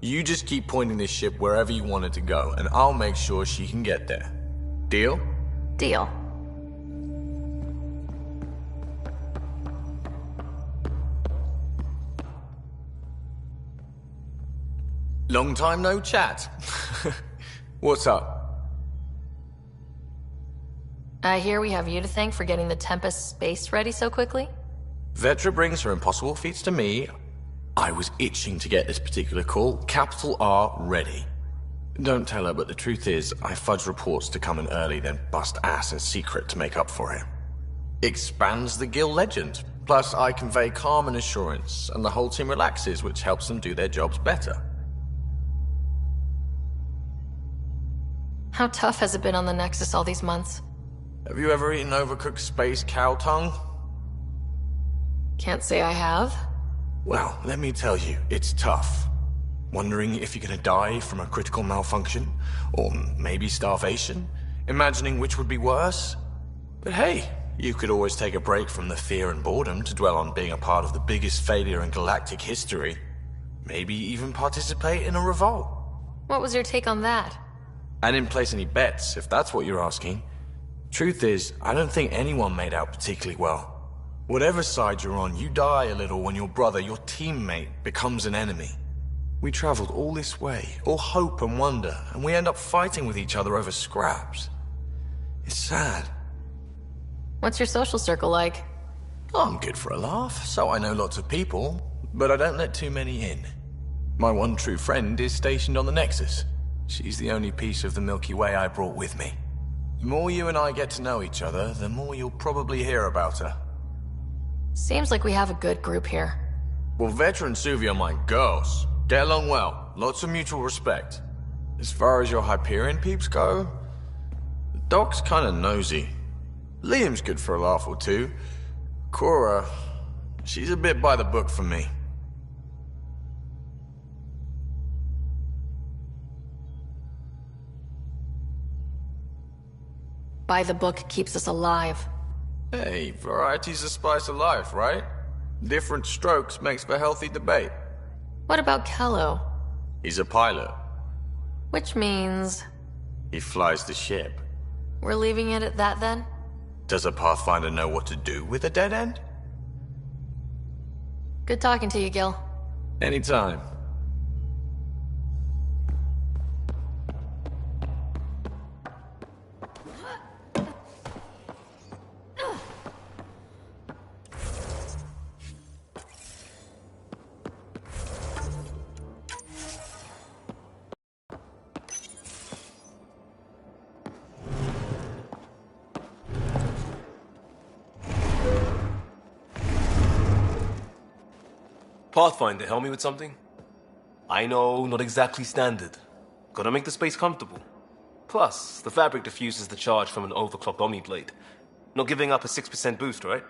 You just keep pointing this ship wherever you want it to go, and I'll make sure she can get there. Deal? Deal. Long time no chat. What's up? I hear we have you to thank for getting the Tempest space ready so quickly? Vetra brings her impossible feats to me. I was itching to get this particular call. Capital R ready. Don't tell her, but the truth is, I fudge reports to come in early, then bust ass in secret to make up for it. Expands the guild legend. Plus, I convey calm and assurance, and the whole team relaxes, which helps them do their jobs better. How tough has it been on the Nexus all these months? Have you ever eaten overcooked space cow tongue? Can't say I have. Well, let me tell you, it's tough. Wondering if you're gonna die from a critical malfunction? Or maybe starvation? Imagining which would be worse? But hey, you could always take a break from the fear and boredom to dwell on being a part of the biggest failure in galactic history. Maybe even participate in a revolt. What was your take on that? I didn't place any bets, if that's what you're asking. Truth is, I don't think anyone made out particularly well. Whatever side you're on, you die a little when your brother, your teammate, becomes an enemy. We traveled all this way, all hope and wonder, and we end up fighting with each other over scraps. It's sad. What's your social circle like? I'm good for a laugh, so I know lots of people, but I don't let too many in. My one true friend is stationed on the Nexus. She's the only piece of the Milky Way I brought with me. The more you and I get to know each other, the more you'll probably hear about her. Seems like we have a good group here. Well, veteran Suvi are my girls. Get along well, lots of mutual respect. As far as your Hyperion peeps go, the Doc's kinda nosy. Liam's good for a laugh or two. Cora, she's a bit by the book for me. By the book keeps us alive. Hey, variety's the spice of life, right? Different strokes makes for healthy debate. What about Kello? He's a pilot. Which means... He flies the ship. we're leaving it at that then? Does a Pathfinder know what to do with a dead end? Good talking to you, Gil. Anytime. Pathfinder, help me with something? I know, not exactly standard. Gotta make the space comfortable. Plus, the fabric diffuses the charge from an overclocked Omni blade. Not giving up a 6% boost, right?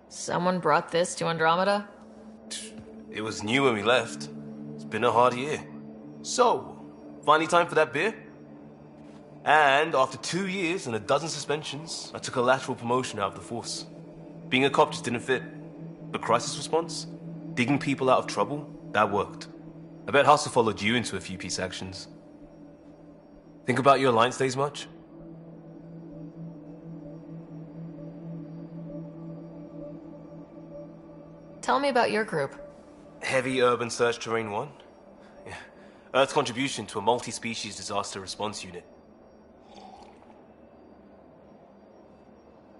Someone brought this to Andromeda? It was new when we left. It's been a hard year. So, finally time for that beer? And after 2 years and a dozen suspensions, I took a lateral promotion out of the force. Being a cop just didn't fit. But crisis response? Digging people out of trouble? That worked. I bet Hustle followed you into a few peace actions. Think about your Alliance days much? Tell me about your group. Heavy Urban Search Terrain 1? Yeah. Earth's contribution to a multi-species disaster response unit.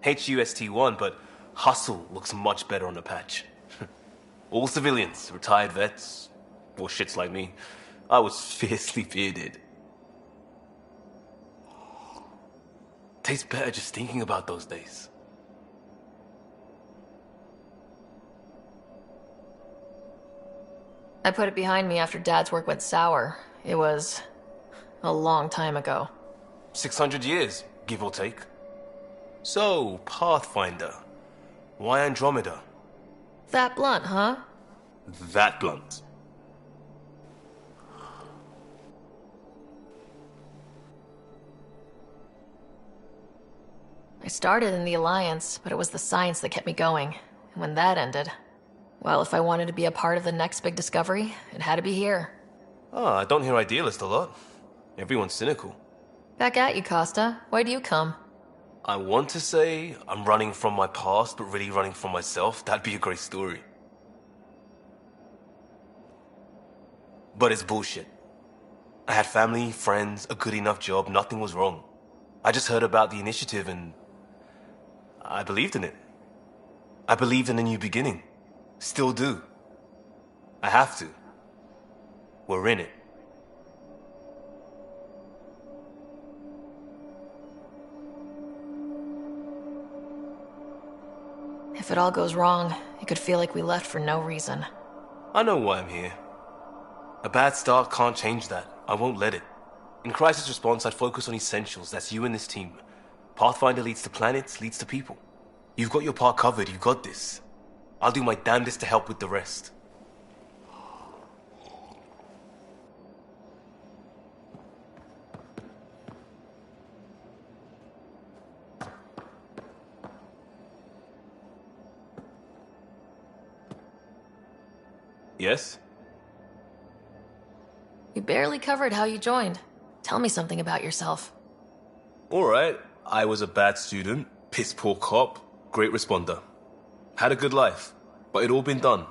HUST-1, but Hustle looks much better on the patch. All civilians, retired vets, or shits like me. I was fiercely bearded. Tastes better just thinking about those days. I put it behind me after Dad's work went sour. It was a long time ago. 600 years, give or take. So, Pathfinder. Why Andromeda? That blunt, huh? That blunt. I started in the Alliance, but it was the science that kept me going. And when that ended, well, if I wanted to be a part of the next big discovery, it had to be here. I don't hear idealist a lot. Everyone's cynical. Back at you, Costa. Why do you come? I want to say I'm running from my past, but really running from myself. That'd be a great story. But it's bullshit. I had family, friends, a good enough job, nothing was wrong. I just heard about the initiative and I believed in it. I believed in a new beginning. Still do. I have to. We're in it. If it all goes wrong, it could feel like we left for no reason. I know why I'm here. A bad start can't change that. I won't let it. In crisis response, I'd focus on essentials. That's you and this team. Pathfinder leads to planets, leads to people. You've got your part covered. You got this. I'll do my damnedest to help with the rest. Yes? You barely covered how you joined. Tell me something about yourself. Alright, I was a bad student, piss poor cop, great responder. Had a good life, but it'd all been done.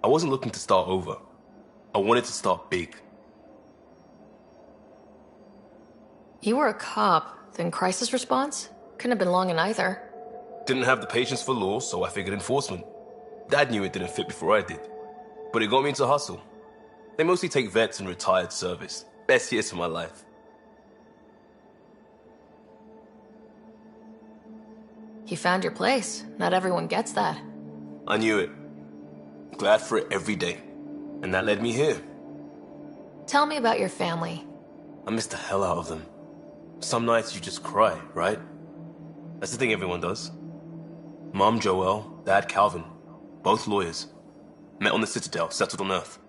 I wasn't looking to start over. I wanted to start big. You were a cop, then crisis response? Couldn't have been long in either. Didn't have the patience for law, so I figured enforcement. Dad knew it didn't fit before I did. But it got me into hustle. They mostly take vets and retired service. Best years of my life. You found your place. Not everyone gets that. I knew it. Glad for it every day. And that led me here. Tell me about your family. I miss the hell out of them. Some nights you just cry, right? That's the thing everyone does. Mom Joelle, Dad Calvin. Both lawyers. Met on the Citadel, settled on Earth.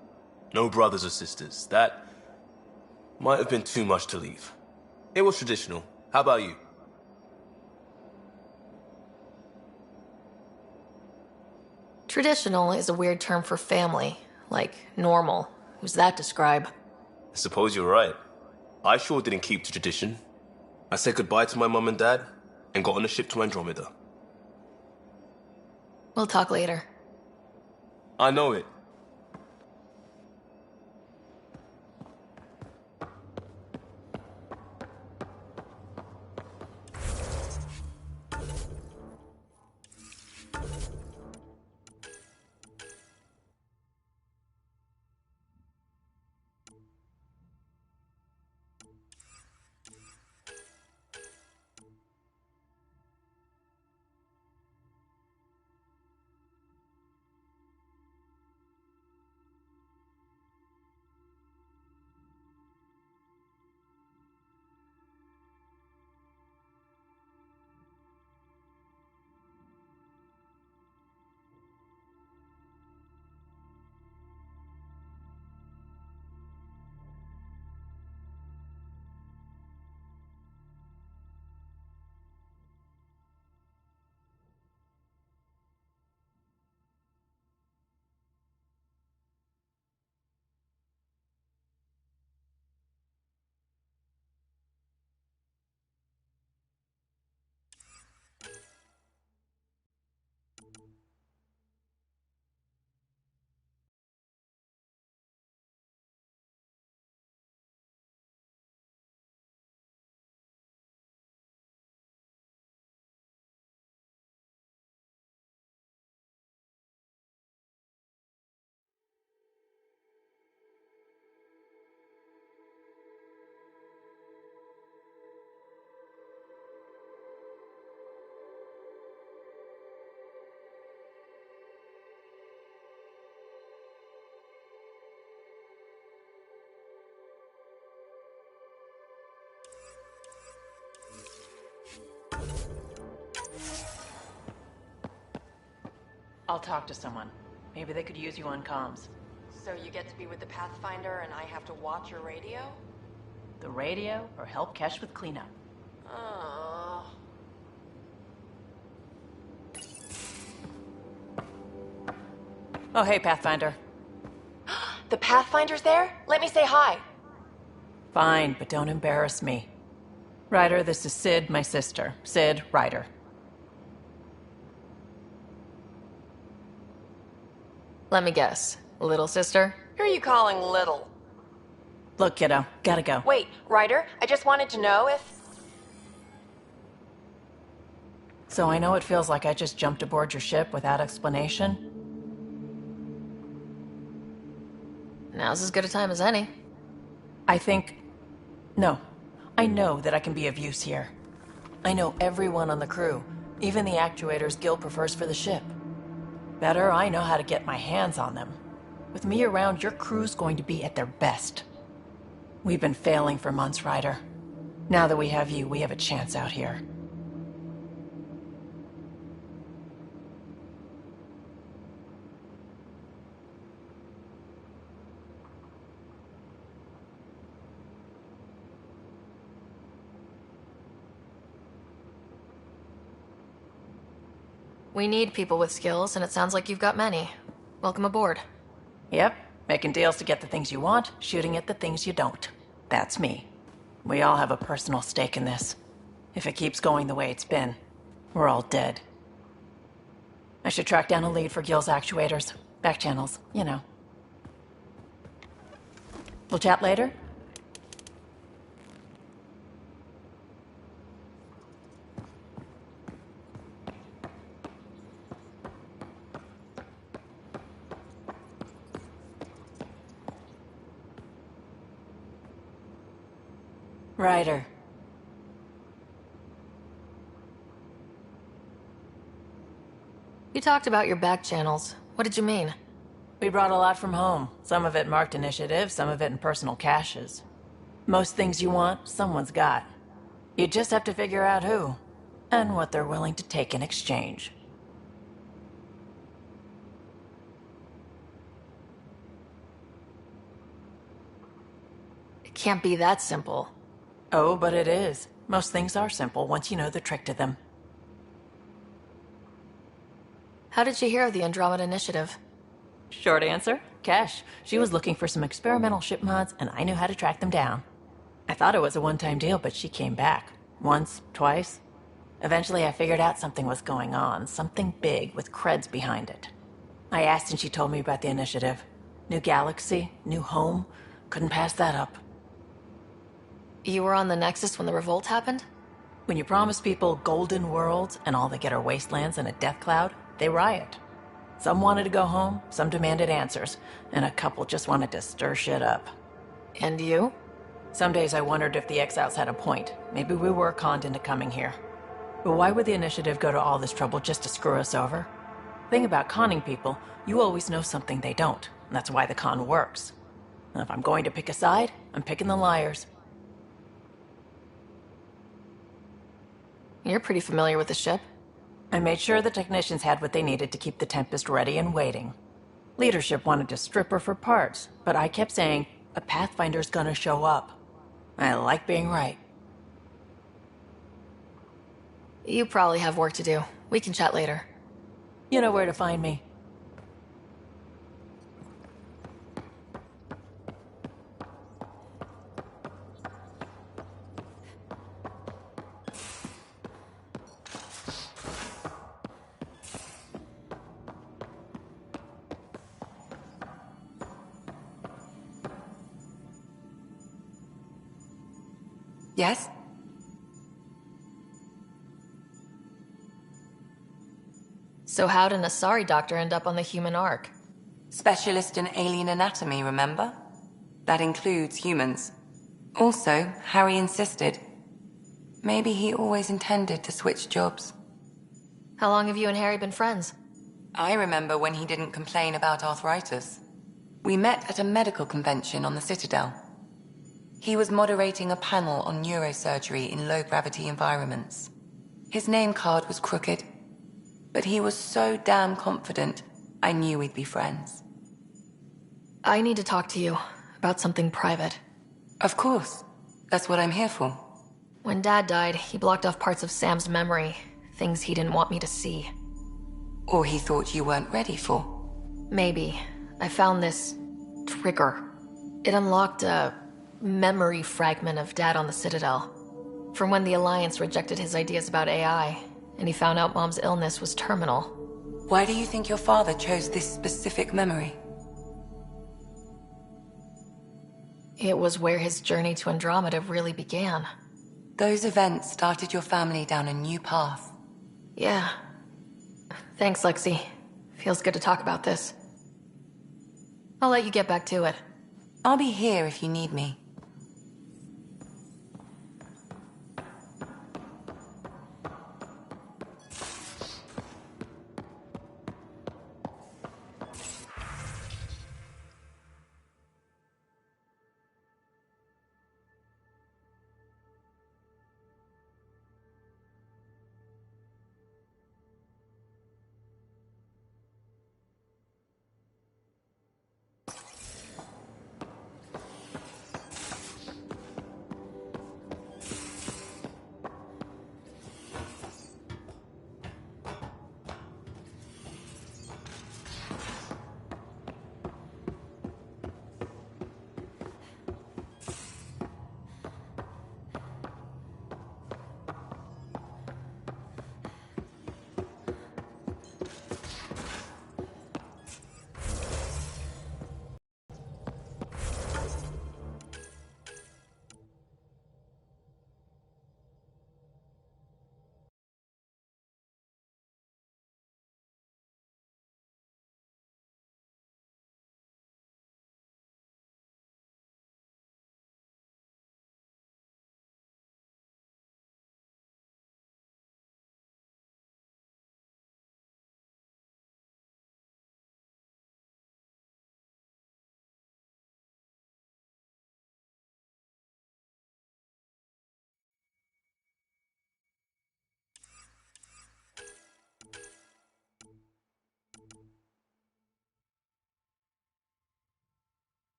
No brothers or sisters. That might have been too much to leave. It was traditional. How about you? Traditional is a weird term for family. Like normal. Who's that describe? I suppose you're right. I sure didn't keep to tradition. I said goodbye to my mom and dad and got on a ship to Andromeda. We'll talk later. I know it. I'll talk to someone. Maybe they could use you on comms. So you get to be with the Pathfinder and I have to watch your radio? The radio, or help Kesh with cleanup. Oh. Oh, hey, Pathfinder. The Pathfinder's there? Let me say hi. Fine, but don't embarrass me. Ryder, this is Sid, my sister. Sid, Ryder. Let me guess. Little sister? Who are you calling little? Look, kiddo, gotta go. Wait, Ryder, I just wanted to know if... So I know it feels like I just jumped aboard your ship without explanation. Now's as good a time as any. No. I know that I can be of use here. I know everyone on the crew, even the actuators Gil prefers for the ship. Better, I know how to get my hands on them. With me around, your crew's going to be at their best. We've been failing for months, Ryder. Now that we have you, we have a chance out here. We need people with skills, and it sounds like you've got many. Welcome aboard. Yep, making deals to get the things you want, shooting at the things you don't. That's me. We all have a personal stake in this. If it keeps going the way it's been, we're all dead. I should track down a lead for Gil's actuators. Back channels, you know. We'll chat later? Ryder. You talked about your back channels. What did you mean? We brought a lot from home. Some of it marked initiative, some of it in personal caches. Most things you want, someone's got. You just have to figure out who, and what they're willing to take in exchange. It can't be that simple. Oh, but it is. Most things are simple once you know the trick to them. How did you hear of the Andromeda Initiative? Short answer, Cash. She was looking for some experimental ship mods, and I knew how to track them down. I thought it was a one-time deal, but she came back. Once, twice. Eventually I figured out something was going on, something big with creds behind it. I asked and she told me about the initiative. New galaxy, new home. Couldn't pass that up. You were on the Nexus when the revolt happened? When you promise people golden worlds and all they get are wastelands and a death cloud, they riot. Some wanted to go home, some demanded answers, and a couple just wanted to stir shit up. And you? Some days I wondered if the exiles had a point. Maybe we were conned into coming here. But why would the initiative go to all this trouble just to screw us over? Thing about conning people, you always know something they don't. And that's why the con works. And if I'm going to pick a side, I'm picking the liars. You're pretty familiar with the ship. I made sure the technicians had what they needed to keep the Tempest ready and waiting. Leadership wanted to strip her for parts, but I kept saying, a Pathfinder's gonna show up. I like being right. You probably have work to do. We can chat later. You know where to find me. Yes? So how'd an Asari doctor end up on the human Ark? Specialist in alien anatomy, remember? That includes humans. Also, Harry insisted. Maybe he always intended to switch jobs. How long have you and Harry been friends? I remember when he didn't complain about arthritis. We met at a medical convention on the Citadel. He was moderating a panel on neurosurgery in low-gravity environments. His name card was crooked, but he was so damn confident, I knew we'd be friends. I need to talk to you about something private. Of course. That's what I'm here for. When Dad died, he blocked off parts of Sam's memory, things he didn't want me to see. Or he thought you weren't ready for. Maybe. I found this trigger. It unlocked a memory fragment of Dad on the Citadel. From when the Alliance rejected his ideas about AI, and he found out Mom's illness was terminal. Why do you think your father chose this specific memory? It was where his journey to Andromeda really began. Those events started your family down a new path. Yeah. Thanks, Lexi. Feels good to talk about this. I'll let you get back to it. I'll be here if you need me.